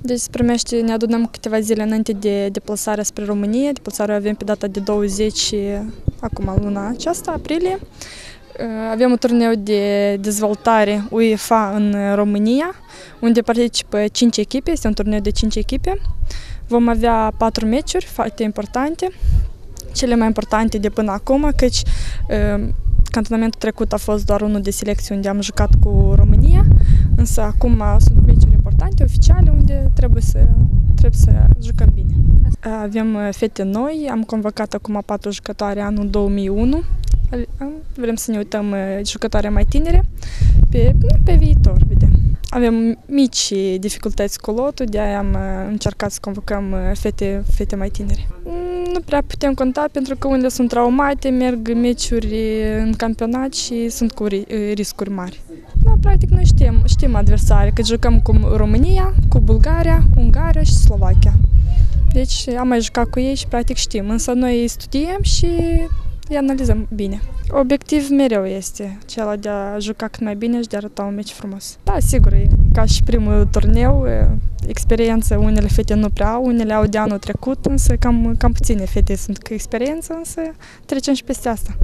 Deci se primește, ne adunăm câteva zile înainte de deplasarea spre România. Deplasarea avem pe data de 20, acum luna aceasta, aprilie. Avem un turneu de dezvoltare UEFA în România, unde participă 5 echipe, este un turneu de 5 echipe. Vom avea 4 meciuri foarte importante, cele mai importante de până acum, căci cantonamentul trecut a fost doar unul de selecție unde am jucat cu România, însă acum sunt meciuri importante, oficiale, unde trebuie să jucăm bine. Avem fete noi, am convocat acum 4 jucătoare anul 2001, vrem să ne uităm jucătoare mai tinere, pe viitor, vedem. Avem mici dificultăți cu lotul, de-aia am încercat să convocăm fete mai tinere. Nu prea putem conta pentru că unele sunt traumate, merg meciuri în campionat și sunt cu riscuri mari. Da, practic noi știm adversari, că jucăm cu România, cu Bulgaria, Ungaria și Slovacia. Deci am mai jucat cu ei și practic știm, însă noi studiem și îi analizăm bine. Obiectiv mereu este acela de a juca cât mai bine și de a arăta un meci frumos. Da, sigur, e ca și primul turneu, experiență unele fete nu prea au, unele au de anul trecut, însă cam puține fete sunt cu experiență, însă trecem și peste asta.